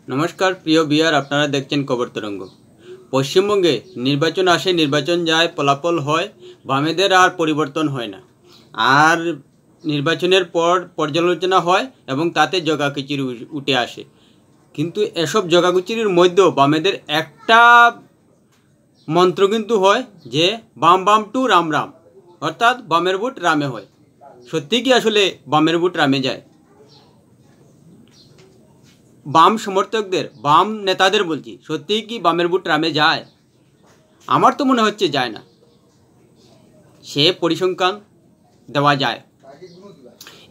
নমস্কার প্রিয় বিয়ার, আপনারা দেখছেন খবর তরঙ্গ। পশ্চিমবঙ্গে নির্বাচন আসে, নির্বাচন যায়, ফলাফল হয়, বামেদের আর পরিবর্তন হয় না। আর নির্বাচনের পর পর্যালোচনা হয় এবং তাতে জগাখিচুড়ি উঠে আসে। কিন্তু এসব জগাখিচুড়ির মধ্যেও বামেদের একটা মন্ত্র কিন্তু হয় যে বাম বাম টু রাম রাম, অর্থাৎ বামের ভোট রামে হয়। সত্যি কি আসলে বামের ভোট রামে যায়? বাম সমর্থকদের, বাম নেতাদের বলছি, সত্যিই কি বামের ভোট রামে যায়? আমার তো মনে হচ্ছে যায় না। সে পরিসংখ্যান দেওয়া যায়।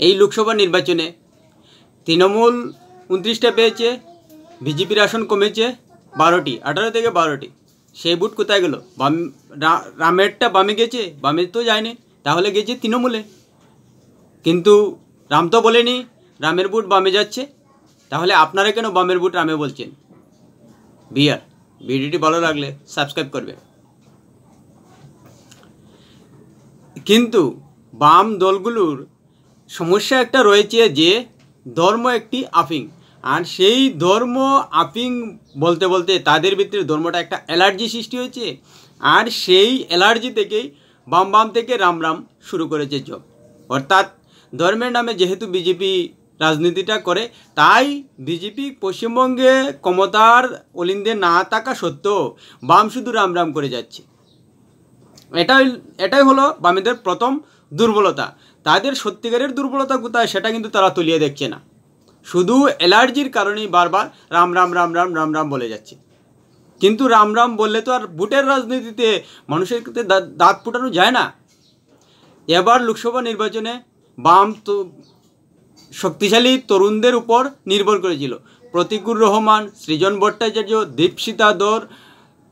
এই লোকসভা নির্বাচনে তৃণমূল 29টা পেয়েছে, বিজেপির আসন কমেছে 12টি, 18 থেকে 12টি। সেই ভোট কোথায় গেল? বাম রামেরটা বামে গেছে? বামে তো যায়নি, তাহলে গেছে তৃণমূলে। কিন্তু রাম তো বলেনি রামের ভোট বামে যাচ্ছে। তাহলে আপনারা কেন বামের ভোট রামে বলছেন? বিয়ার, ভিডিওটি ভালো লাগলে সাবস্ক্রাইব করবে। কিন্তু বাম দলগুলোর সমস্যা একটা রয়েছে যে ধর্ম একটি আফিং, আর সেই ধর্ম আফিং বলতে বলতে তাদের ভিতরে ধর্মটা একটা অ্যালার্জি সৃষ্টি হয়েছে। আর সেই অ্যালার্জি থেকেই বাম বাম থেকে রাম রাম শুরু করেছে জব। অর্থাৎ ধর্মের নামে যেহেতু বিজেপি রাজনীতিটা করে, তাই বিজেপি পশ্চিমবঙ্গে ক্ষমতার অলিন্দে না থাকা সত্ত্বেও বাম শুধু রাম রাম করে যাচ্ছে। এটাই হলো বামেদের প্রথম দুর্বলতা। তাদের সত্যিকারের দুর্বলতা কোথায় সেটা কিন্তু তারা তুলিয়ে দেখছে না। শুধু অ্যালার্জির কারণেই বারবার রাম রাম রাম রাম রাম রাম বলে যাচ্ছে। কিন্তু রাম রাম বললে তো আর ভোটের রাজনীতিতে মানুষের ক্ষেত্রে দাঁত ফুটানো যায় না। এবার লোকসভা নির্বাচনে বাম তো শক্তিশালী তরুণদের উপর নির্ভর করেছিল। প্রতীকুর রহমান, সৃজন ভট্টাচার্য, দীপশিতা দর,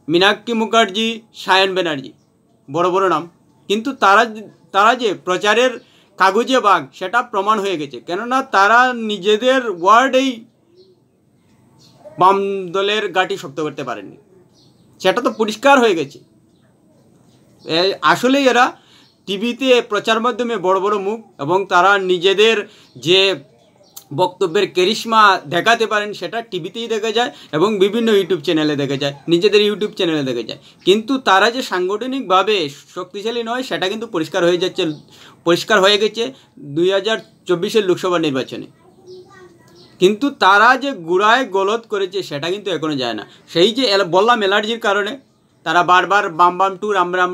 মীনাক্ষী মুখার্জি, সায়ন ব্যানার্জি, বড় বড় নাম। কিন্তু তারা যে প্রচারের কাগজে বাঘ, সেটা প্রমাণ হয়ে গেছে। কেননা তারা নিজেদের ওয়ার্ডেই বাম দলের গাঁটি শক্ত করতে পারেননি, সেটা তো পরিষ্কার হয়ে গেছে। আসলেই এরা টিভিতে প্রচার মাধ্যমে বড় বড় মুখ, এবং তারা নিজেদের যে বক্তব্যের ক্যারিশমা দেখাতে পারেন সেটা টিভিতেই দেখা যায় এবং বিভিন্ন ইউটিউব চ্যানেলে দেখা যায়, নিজেদের ইউটিউব চ্যানেলে দেখা যায়। কিন্তু তারা যে সাংগঠনিকভাবে শক্তিশালী নয় সেটা কিন্তু পরিষ্কার হয়ে গেছে 2024 লোকসভা নির্বাচনে। কিন্তু তারা যে গুড়ায় গলদ করেছে সেটা কিন্তু এখনো যায় না। সেই যে বললাম অ্যালার্জির কারণে তারা বারবার বাম বাম টু রাম রাম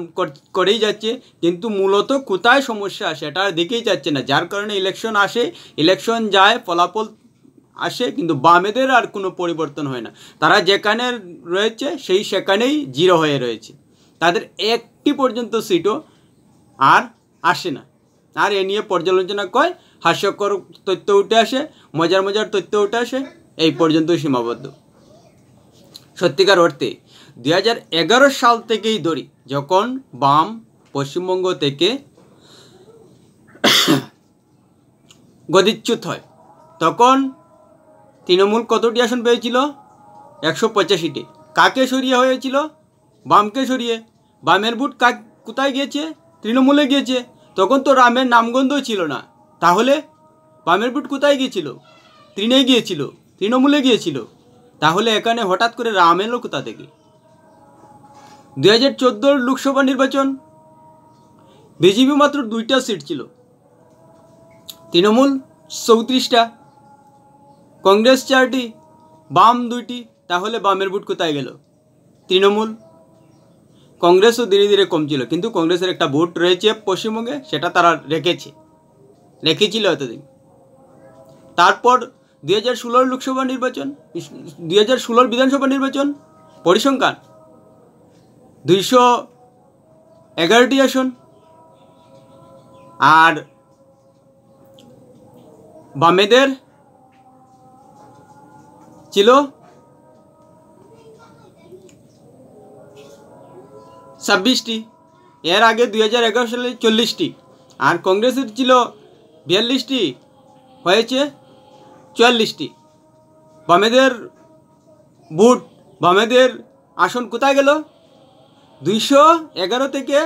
করেই যাচ্ছে, কিন্তু মূলত কোথায় সমস্যা সেটার দিকেই যাচ্ছে না। যার কারণে ইলেকশন আসে, ইলেকশন যায়, ফলাফল আসে, কিন্তু বামেদের আর কোনো পরিবর্তন হয় না। তারা যেখানে রয়েছে সেখানেই জিরো হয়ে রয়েছে। তাদের একটি পর্যন্ত সিটও আর আসে না। আর এ নিয়ে পর্যালোচনা কয়, হাস্যকর তথ্য উঠে আসে, মজার তথ্য উঠে আসে, এই পর্যন্তই সীমাবদ্ধ। সত্যিকার অর্থে 2011 সাল থেকেই ধরি, যখন বাম পশ্চিমবঙ্গ থেকে গদিচ্যুত হয়, তখন তৃণমূল কতটি আসন পেয়েছিল? 185টি। কাকে সরিয়ে হয়েছিল? বামকে সরিয়ে। বামের ভোট কোথায় গিয়েছে? তৃণমূলে গিয়েছে। তখন তো রামের নামগন্ধও ছিল না। তাহলে বামের ভোট কোথায় গিয়েছিল? তৃণে গিয়েছিল, তৃণমূলে গিয়েছিল। তাহলে এখানে হঠাৎ করে রাম এলো কোথা থেকে? 2014 লোকসভা নির্বাচন, বিজেপি মাত্র 2টা সিট ছিল, তৃণমূল 34টা, কংগ্রেস 4টি, বাম 2টি। তাহলে বামের ভোট কোথায় গেল? তৃণমূল। কংগ্রেসও ধীরে ধীরে কমছিল, কিন্তু কংগ্রেসের একটা ভোট রয়েছে পশ্চিমবঙ্গে, সেটা তারা রেখেছিল এতদিন। তারপর 2016 লোকসভা নির্বাচন, 2016 বিধানসভা নির্বাচন, পরিসংখ্যান 211টি আসন, আর বামেদের ছিল 26টি। এর আগে 2011 সালে 40টি, আর কংগ্রেসের ছিল 42টি, হয়েছে 44টি। বামেদের ভোট, বামেদের আসন কোথায় গেল? 211 থেকে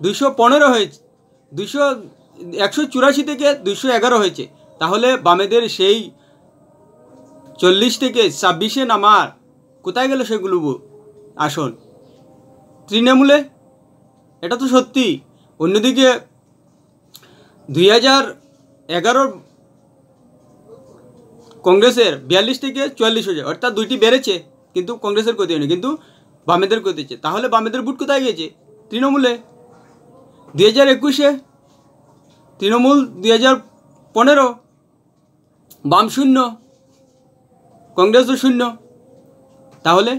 215 হয়েছে, 184 থেকে 211 হয়েছে। তাহলে বামেদের সেই 40 থেকে 26-এ নামার, কোথায় গেল সেগুলো আসন তৃণমূলে? এটা তো সত্যি। অন্যদিকে 2011 কংগ্রেসের 42 থেকে 44 হয়েছে, অর্থাৎ 2টি বেড়েছে, কিন্তু কংগ্রেসের ক্ষতি হয়নি, কিন্তু বামেদের ক্ষতি হচ্ছে। তাহলে বামেদের ভোট কোথায় গিয়েছে? তৃণমূলে। 2021-এ তৃণমূল, 2015 বাম 0, কংগ্রেসও 0। তাহলে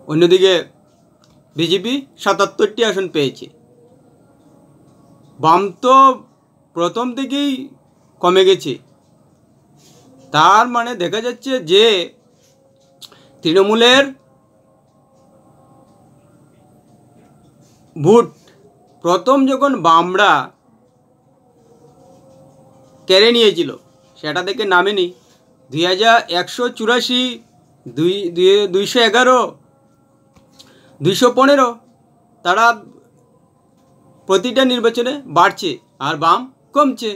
অন্যদিকে বিজেপি 77টি আসন পেয়েছে। বাম তো প্রথম থেকেই কমে গেছে। তার মানে দেখা যাচ্ছে যে তৃণমূলের ভোট প্রথম যখন বামরা কেড়ে নিয়েছিল সেটা থেকে নামেনি। 184, 211, 215 তারা প্রতিটা নির্বাচনে বাড়ছে আর বাম কমছে।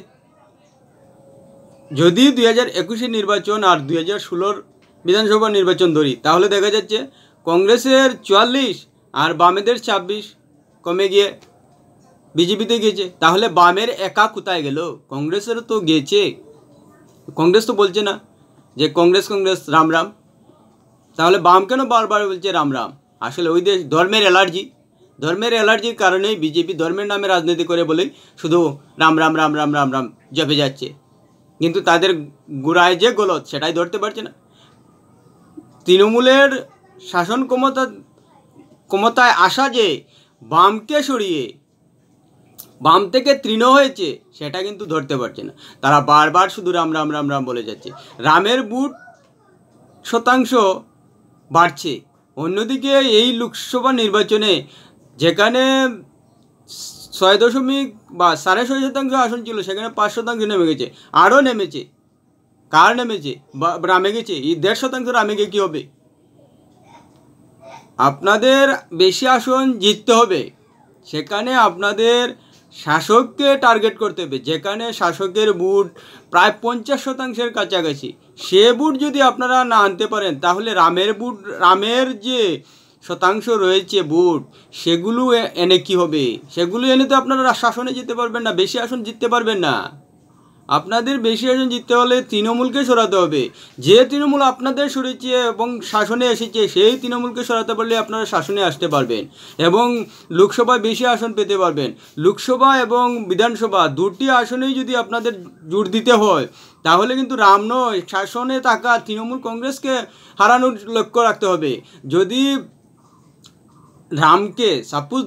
যদি 2021-এর নির্বাচন আর 2016-র বিধানসভা নির্বাচন ধরি, তাহলে দেখা যাচ্ছে কংগ্রেসের 44 আর বামেদের 26 কমে গিয়ে বিজেপিতে গিয়েছে। তাহলে বামের একা কোথায় গেল? কংগ্রেসেরও তো গিয়েছে। কংগ্রেস তো বলছে না যে কংগ্রেস রাম রাম। তাহলে বাম কেন বারবার বলছে রাম রাম? আসলে ওই দেশ ধর্মের অ্যালার্জির কারণেই বিজেপি ধর্মের নামে রাজনীতি করে বলেই শুধু রাম রাম রাম রাম রাম রাম জপে যাচ্ছে, কিন্তু তাদের গোড়ায় যে গলত সেটাই ধরতে পারছে না। তৃণমূলের শাসন ক্ষমতায় আসা যে বামকে সরিয়ে বাম থেকে তৃণ হয়েছে সেটা কিন্তু ধরতে পারছে না। তারা বারবার শুধু রাম রাম রাম রাম বলে যাচ্ছে। রামের ভোট শতাংশ বাড়ছে। অন্যদিকে এই লোকসভা নির্বাচনে যেখানে 6 বা 6.5% আসন ছিল, সেখানে 5% নেমে গেছে, আরও নেমেছে। কার নেমেছে? রামে গেছে। এই 1.5% রামে গিয়ে কী হবে? আপনাদের বেশি আসন জিততে হবে, সেখানে আপনাদের শাসককে টার্গেট করতে হবে। যেখানে শাসকের ভোট প্রায় 50%-এর কাছাকাছি, সে ভোট যদি আপনারা না আনতে পারেন, তাহলে রামের যে শতাংশ রয়েছে ভোট, সেগুলো এনে কি হবে? সেগুলো এনে তো আপনারা শাসনে জিততে পারবেন না, বেশি আসন জিততে পারবেন না। আপনাদের বেশি আসন জিততে হলে তৃণমূলকে সরাতে হবে। যে তৃণমূল আপনাদের সরিয়েছে এবং শাসনে এসেছে, সেই তৃণমূলকে সরাতে পারলে আপনারা শাসনে আসতে পারবেন এবং লোকসভায় বেশি আসন পেতে পারবেন। লোকসভা এবং বিধানসভা দুটি আসনেই যদি আপনাদের জোর দিতে হয়, তাহলে কিন্তু রাম নয়, শাসনে থাকা তৃণমূল কংগ্রেসকে হারানোর লক্ষ্য রাখতে হবে। যদি রামকে সাপোজ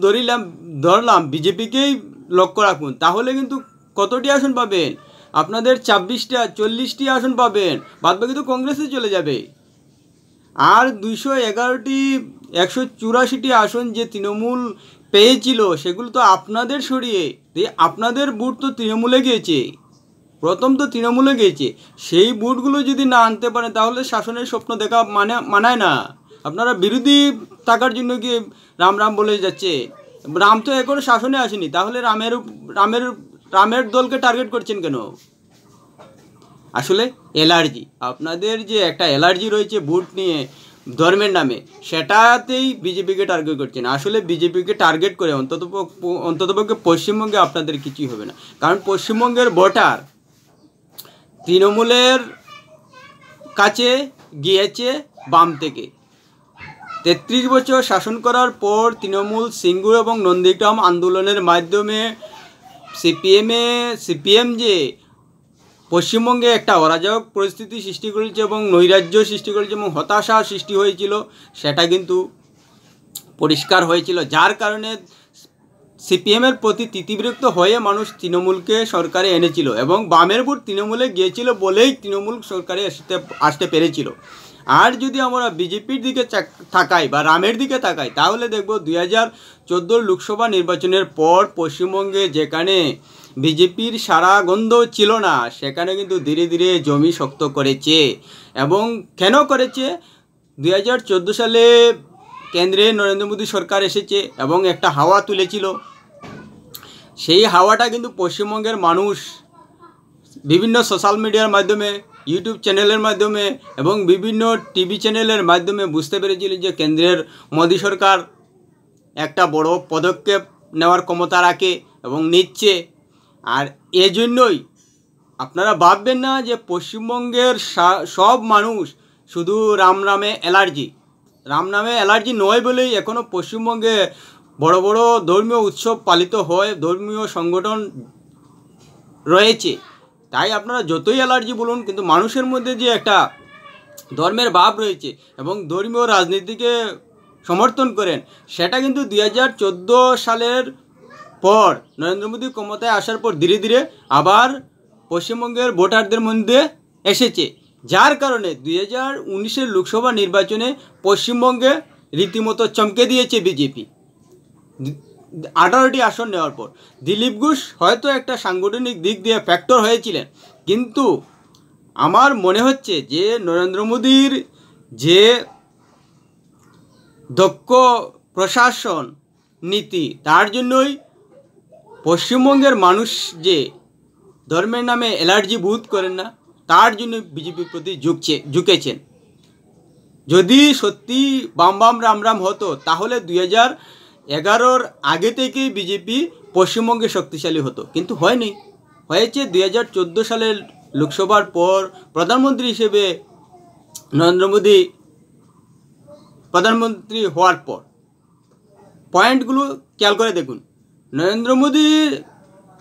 ধরলাম, বিজেপিকেই লক্ষ্য রাখুন, তাহলে কিন্তু কতটি আসন পাবেন? আপনাদের 26টা 40টি আসন পাবেন, বাদবাকি তো কংগ্রেসে চলে যাবে। আর 211টি 184টি আসন যে তৃণমূল পেয়েছিল, সেগুলো তো আপনাদের সরিয়ে আপনাদের ভোট তো তৃণমূলে গিয়েছে, প্রথম তো তৃণমূলে গিয়েছে। সেই ভোটগুলো যদি না আনতে পারেন, তাহলে শাসনের স্বপ্ন দেখা মানায় না। আপনারা বিরোধী থাকার জন্য কি রাম রাম বলে যাচ্ছে? রাম তো এখনো শাসনে আসেনি, তাহলে রামের দলকে টার্গেট করছেন কেন? আসলে অ্যালার্জি, আপনাদের যে একটা অ্যালার্জি রয়েছে ভোট নিয়ে ধর্মের নামে, সেটাতেই বিজেপিকে টার্গেট করছেন। আসলে বিজেপিকে টার্গেট করে অন্ততপক্ষে পশ্চিমবঙ্গে আপনাদের কিছুই হবে না, কারণ পশ্চিমবঙ্গের ভোটার তৃণমূলের কাছে গিয়েছে বাম থেকে। 33 বছর শাসন করার পর তৃণমূল সিঙ্গুর এবং নন্দীগ্রাম আন্দোলনের মাধ্যমে সিপিএম যে পশ্চিমবঙ্গে একটা অরাজক পরিস্থিতি সৃষ্টি করেছে এবং নৈরাজ্য সৃষ্টি করেছে এবং হতাশা সৃষ্টি হয়েছিল, সেটা কিন্তু পরিষ্কার হয়েছিল। যার কারণে সিপিএমের প্রতি তিতিবিরক্ত হয়ে মানুষ তৃণমূলকে সরকারে এনেছিল এবং বামের ভোট তৃণমূলে গিয়েছিল বলেই তৃণমূল সরকারে আসতে পেরেছিল। আর যদি আমরা বিজেপির দিকে তাকাই বা রামের দিকে তাকাই, তাহলে দেখব 2014 লোকসভা নির্বাচনের পর পশ্চিমবঙ্গে যেখানে বিজেপির সারা গন্ধ ছিল না, সেখানে কিন্তু ধীরে ধীরে জমি শক্ত করেছে। এবং কেন করেছে? 2014 সালে কেন্দ্রে নরেন্দ্র মোদী সরকার এসেছে এবং একটা হাওয়া তুলেছিল। সেই হাওয়াটা কিন্তু পশ্চিমবঙ্গের মানুষ বিভিন্ন সোশ্যাল মিডিয়ার মাধ্যমে ইউটিউব চ্যানেলের মাধ্যমে এবং বিভিন্ন টিভি চ্যানেলের মাধ্যমে বুঝতে পেরেছিলেন যে কেন্দ্রের মোদী সরকার একটা বড় পদক্ষেপ নেওয়ার ক্ষমতা রাখে এবং নিচ্ছে। আর এজন্যই আপনারা ভাববেন না যে পশ্চিমবঙ্গের সব মানুষ শুধু রাম নামে অ্যালার্জি নয় বলেই এখনও পশ্চিমবঙ্গে বড় বড় ধর্মীয় উৎসব পালিত হয়, ধর্মীয় সংগঠন রয়েছে। তাই আপনারা যতই অ্যালার্জি বলুন, কিন্তু মানুষের মধ্যে যে একটা ধর্মের ভাব রয়েছে এবং ধর্মীয় রাজনীতিকে সমর্থন করেন, সেটা কিন্তু 2014 সালের পর নরেন্দ্র মোদী ক্ষমতায় আসার পর ধীরে ধীরে আবার পশ্চিমবঙ্গের ভোটারদের মধ্যে এসেছে। যার কারণে 2019 লোকসভা নির্বাচনে পশ্চিমবঙ্গে রীতিমতো চমকে দিয়েছে বিজেপি 18টি আসন নেওয়ার পর। দিলীপ ঘোষ হয়তো একটা সাংগঠনিক দিক দিয়ে ফ্যাক্টর হয়েছিলেন, কিন্তু আমার মনে হচ্ছে যে নরেন্দ্র মোদীর যে দক্ষ প্রশাসন নীতি, তার জন্যই পশ্চিমবঙ্গের মানুষ যে ধর্মের নামে অ্যালার্জি বোধ করেন না, তার জন্য বিজেপির প্রতি ঝুঁকেছেন। যদি সত্যি বাম বাম রাম রাম হতো, তাহলে 2011 আগে থেকেই বিজেপি পশ্চিমবঙ্গে শক্তিশালী হতো, কিন্তু হয়নি। হয়েছে 2014 সালের লোকসভার পর প্রধানমন্ত্রী হিসেবে নরেন্দ্র মোদী প্রধানমন্ত্রী হওয়ার পর। পয়েন্টগুলো খেয়াল করে দেখুন। নরেন্দ্র মোদী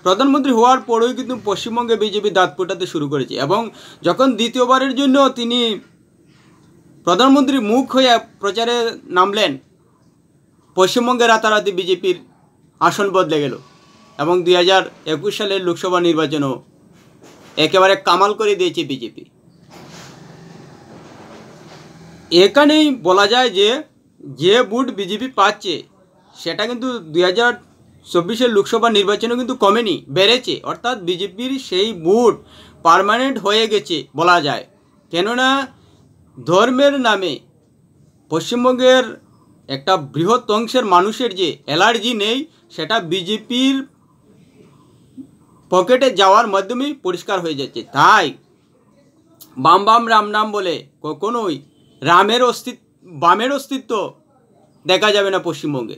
প্রধানমন্ত্রী হওয়ার পরেই কিন্তু পশ্চিমবঙ্গে বিজেপি দাঁত ফোটাতে শুরু করেছে, এবং যখন দ্বিতীয়বারের জন্য তিনি প্রধানমন্ত্রীর মুখ হয়ে প্রচারে নামলেন, পশ্চিমবঙ্গে রাতারাতি বিজেপির আসন বদলে গেল এবং 2021 সালের লোকসভা নির্বাচনও একেবারে কামাল করে দিয়েছে বিজেপি। এখানেই বলা যায় যে ভোট বিজেপি পাচ্ছে, সেটা কিন্তু 2024 লোকসভা নির্বাচনে কিন্তু কমেনি, বেড়েছে। অর্থাৎ বিজেপির সেই ভোট পার্মানেন্ট হয়ে গেছে বলা যায়। কেননা ধর্মের নামে পশ্চিমবঙ্গের একটা বৃহৎ অংশের মানুষের যে অ্যালার্জি নেই, সেটা বিজেপির পকেটে যাওয়ার মাধ্যমেই পরিষ্কার হয়ে যাচ্ছে। তাই বাম বাম রাম নাম বলে কখনোই বামের অস্তিত্ব দেখা যাবে না পশ্চিমবঙ্গে।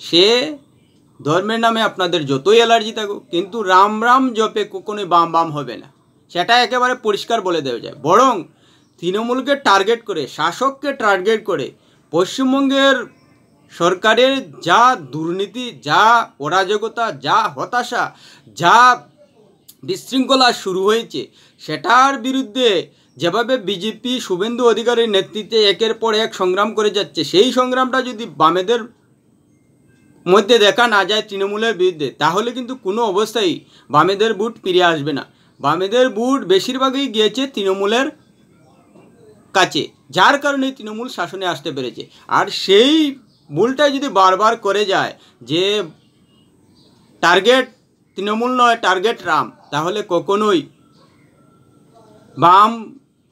সে ধর্মের নামে আপনাদের যতই অ্যালার্জি থাকুক, কিন্তু রাম রাম জপে কখনোই বাম বাম হবে না, সেটা একেবারে পরিষ্কার বলে দেওয়া যায়। বরং তৃণমূলকে টার্গেট করে, শাসককে টার্গেট করে পশ্চিমবঙ্গের সরকারের যা দুর্নীতি, যা অরাজকতা, যা হতাশা, যা বিশৃঙ্খলা শুরু হয়েছে, সেটার বিরুদ্ধে যেভাবে বিজেপি শুভেন্দু অধিকারীর নেতৃত্বে একের পর এক সংগ্রাম করে যাচ্ছে, সেই সংগ্রামটা যদি বামেদের মধ্যে দেখা না যায় তৃণমূলের বিরুদ্ধে, তাহলে কিন্তু কোনো অবস্থায় বামেদের ভোট ফিরে আসবে না। বামেদের ভোট বেশিরভাগই গিয়েছে তৃণমূলের কাছে, যার কারণে তৃণমূল শাসনে আসতে পেরেছে। আর সেই ভুলটাই যদি বারবার করে যায় যে টার্গেট তৃণমূল নয়, টার্গেট রাম, তাহলে কখনোই বাম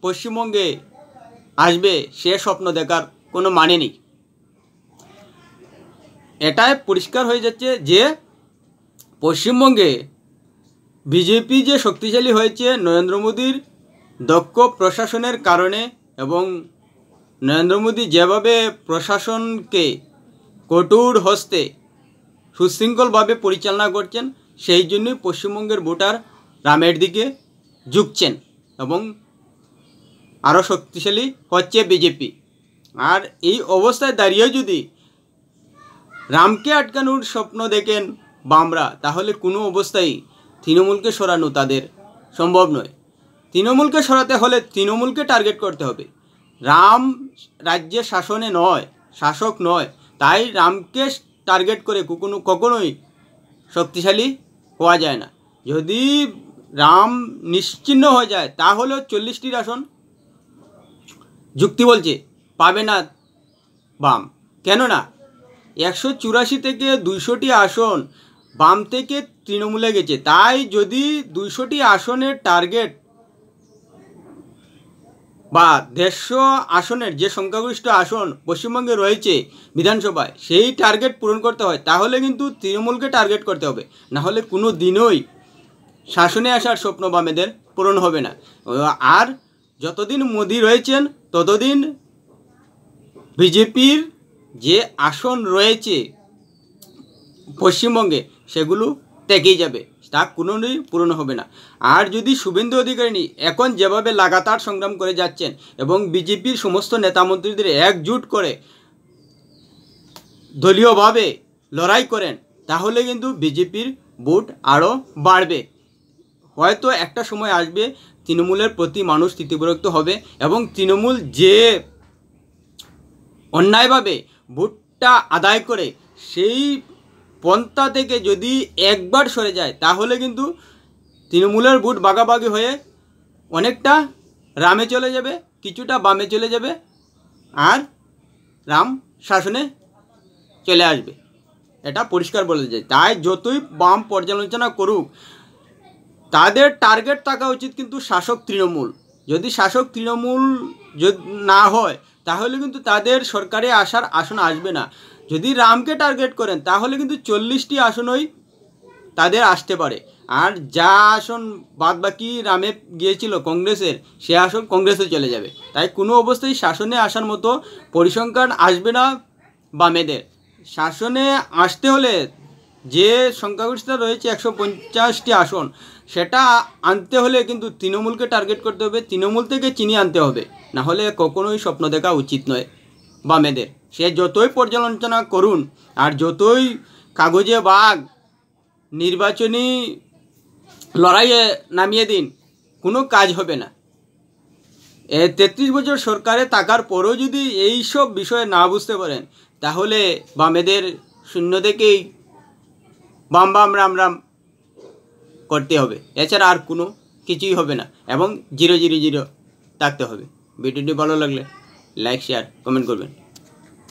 পশ্চিমবঙ্গে আসবে সে স্বপ্ন দেখার কোনো মানে নেই। এটাই পরিষ্কার হয়ে যাচ্ছে যে পশ্চিমবঙ্গে বিজেপি যে শক্তিশালী হয়েছে নরেন্দ্র মোদীর দক্ষ প্রশাসনের কারণে, এবং নরেন্দ্র মোদী যেভাবে প্রশাসনকে কঠোর হস্তে সুশৃঙ্খলভাবে পরিচালনা করছেন, সেই জন্যই পশ্চিমবঙ্গের ভোটার রামের দিকে ঝুঁকছেন এবং আরও শক্তিশালী হচ্ছে বিজেপি। আর এই অবস্থায় দাঁড়িয়ে যদি রামকে আটকানোর স্বপ্ন দেখেন বামরা, তাহলে কোনো অবস্থায় তৃণমূলকে সরানো তাদের সম্ভব নয়। তৃণমূলকে সরাতে হলে তৃণমূলকে টার্গেট করতে হবে, রাম রাজ্যে শাসক নয়। তাই রামকে টার্গেট করে কখনোই শক্তিশালী হওয়া যায় না। যদি রাম নিশ্চিহ্ন হয়ে যায়, তাহলেও 40টির আসন যুক্তি বলছে পাবে না বাম। কেননা 184 থেকে 200টি আসন বাম থেকে তৃণমূলে গেছে। তাই যদি 200টি আসনের টার্গেট বা 150 আসনের যে সংখ্যাগরিষ্ঠ আসন পশ্চিমবঙ্গে রয়েছে বিধানসভায়, সেই টার্গেট পূরণ করতে হয়, তাহলে কিন্তু তৃণমূলকে টার্গেট করতে হবে। না হলে কোনো দিনই শাসনে আসার স্বপ্ন বামেদের পূরণ হবে না। আর যতদিন মোদি রয়েছেন ততদিন বিজেপির যে আসন রয়েছে পশ্চিমবঙ্গে সেগুলো থেকেই যাবে, তা কোনোদিনই পূরণ হবে না। আর যদি শুভেন্দু অধিকারী এখন যেভাবে লাগাতার সংগ্রাম করে যাচ্ছেন এবং বিজেপির সমস্ত নেতামন্ত্রীদের একজুট করে দলীয়ভাবে লড়াই করেন, তাহলে কিন্তু বিজেপির ভোট আরও বাড়বে। হয়তো একটা সময় আসবে তৃণমূলের প্রতি মানুষ স্থিতিবিরক্ত হবে এবং তৃণমূল যে অন্যায়ভাবে ভোটটা আদায় করে সেই পন্থা থেকে যদি একবার সরে যায়, তাহলে কিন্তু তৃণমূলের ভোট ভাগাভাগি হয়ে অনেকটা রামে চলে যাবে, কিছুটা বামে চলে যাবে, আর রাম শাসনে চলে আসবে। এটা পরিষ্কার বলা যায়। তাই যতই বাম পর্যালোচনা করুক, তাদের টার্গেট থাকা উচিত কিন্তু শাসক তৃণমূল। যদি শাসক তৃণমূল না হয়, তাহলে কিন্তু তাদের সরকারে আসার আসন আসবে না। যদি রামকে টার্গেট করেন, তাহলে কিন্তু 40টি আসনই তাদের আসতে পারে। আর যা আসন বাদ বাকি রামে গিয়েছিল কংগ্রেসের, সে আসন কংগ্রেসে চলে যাবে। তাই কোনো অবস্থায় শাসনে আসার মতো পরিসংখ্যান আসবে না বামেদের। শাসনে আসতে হলে যে সংখ্যাগরিষ্ঠতা রয়েছে 150টি আসন, সেটা আনতে হলে কিন্তু তৃণমূলকে টার্গেট করতে হবে, তৃণমূল থেকে চিনিয়ে আনতে হবে। না হলে কখনোই স্বপ্ন দেখা উচিত নয় বামেদের। সে যতই পর্যালোচনা করুন আর যতই কাগজে বাঘ নির্বাচনী লড়াইয়ে নামিয়ে দিন, কোনো কাজ হবে না। 33 বছর সরকারে থাকার পরও যদি এইসব বিষয়ে না বুঝতে পারেন, তাহলে বামেদের শূন্য থেকেই বাম বাম রাম রাম করতে হবে, এছাড়া আর কোনো কিছুই হবে না, এবং 000 থাকতে হবে। ভিডিওটি ভালো লাগলে লাইক শেয়ার কমেন্ট করবেন।